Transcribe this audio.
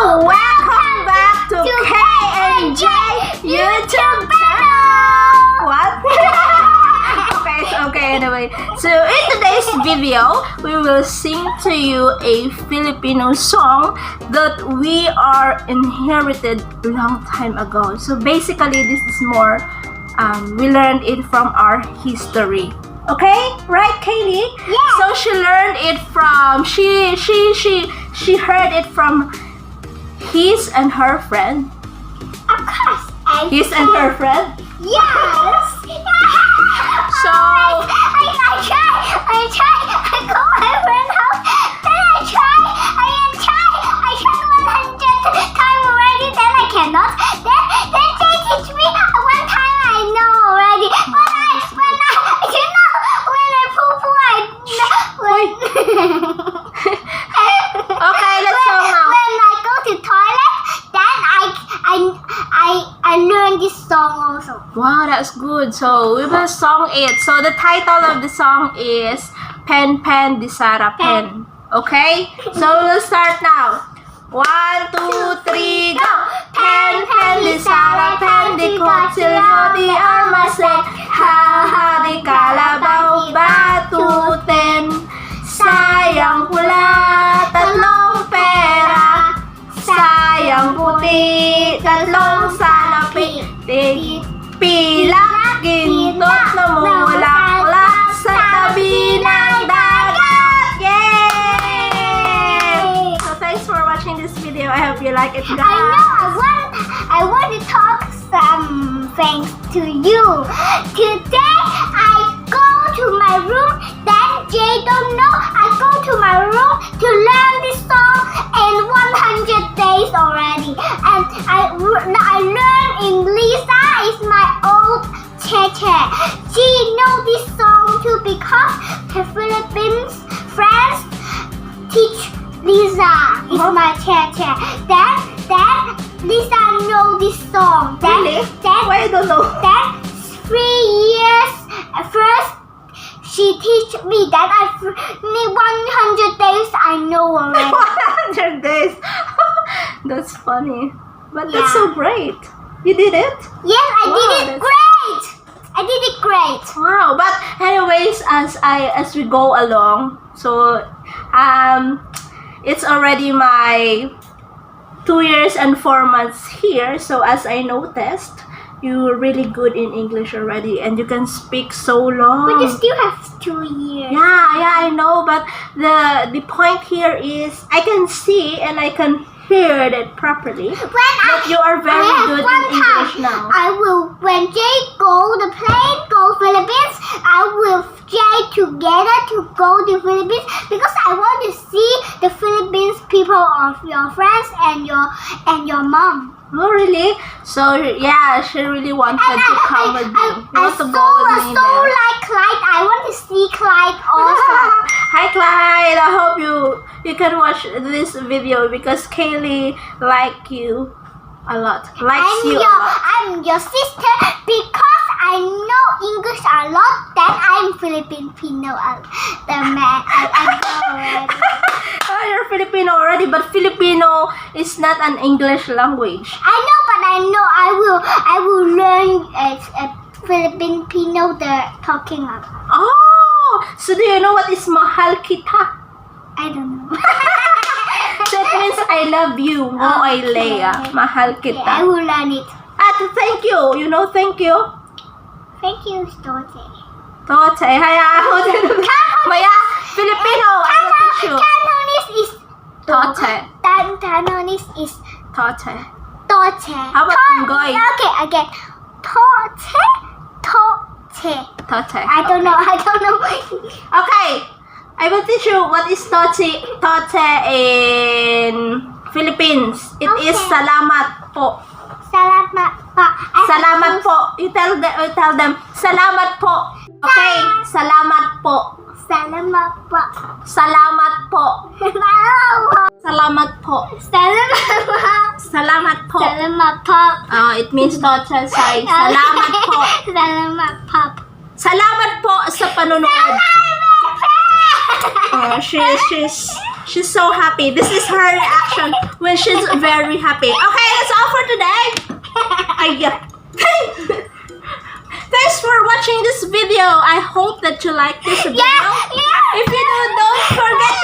Welcome back to K&J YouTube channel! What? Okay, anyway. So in today's video, we will sing to you a Filipino song that we are inherited long time ago. So basically, this is more, we learned it from our history. Okay, right, Kaylee? Yeah. So she learned it from she heard it from his and her friend. Of course. His and her friend. Yes. So I try. I go my friend's house. Then I try 100 times already. Then I cannot. Then they teach me one time. I know already. Okay, let's go now. When I go to toilet, then I learn this song also. Wow, that's good. So we will song it. So the title of the song is Pen Pen Di Sara Pen. Okay? So we'll start now. 1, 2, 3, go! Pen Pen Di Sara Pen Di Kutsilyo Di Armasen Ha ha di kalabaw batuten sayang pula tatlong pera sayang puti tatlong salapi pilak gintot na mumulak-ulak sa tabi ng dagat. Yay! So thanks for watching this video. I hope you like it, guys. I want to talk some things to you. Today I go to my room. Then Jay don't know. I go to my room to learn this song in 100 days already. And I learn in Lisa is my old teacher. She know this song too because her Philippines friends teach Lisa is my teacher. Then Lisa know this song. Really? Why I don't know? Then 3 years first she teach me. Then 100 days I know already. 100 days. That's funny. But that's Yeah. so great. You did it? Yes, I Wow, did it that's- great. I did it great. Wow. But anyways, as we go along, so it's already my 2 years and 4 months here. So as I noticed, you're really good in English already, and you can speak so long. But you still have 2 years. Yeah, I know, but the point here is I can see and I can hear it properly. But you are very good in English now. When Jay go the plane go Philippines, I will Jay together to go to Philippines because I want to see the Philippines people of your friends and your mom. Oh, really? So yeah, she really wanted to come with you. You want to go with me there? like Clyde. I want to see Clyde also. Hi Clyde, I hope you can watch this video because Kaylee like you a lot. I'm your sister because I know English a lot. Then I'm Filipino. The man I go already. Oh, you're Filipino already, but Filipino is not an English language. I know, but I will learn Filipino they're talking about. Oh, so do you know what is mahal kita? I don't know. That means I love you. Oh, I Leia. Mahal Okay, I kita. will learn it. At thank you. You know thank you. Thank you, Stote. Toche. Haya. Maya. Filipino. I will teach you. Cantonese is Toche. Cantonese is Toche. Toche. How about Ngoy? Okay, again. Toche. Toche. I don't know. Okay. I will teach you what is toche in Philippines. It is Okay. salamat po. Salamat po. Salamat po. You tell them salamat po. Okay, salamat po. Salamat po. Salamat po. Salamat po. Salamat po. Salamat po. It means toche say salamat po. Salamat po. Salamat po sa panonood. she's She's so happy. This is her reaction when she's very happy. Okay, that's all for today. Thanks for watching this video. I hope that you like this video. Yeah. If you do, don't forget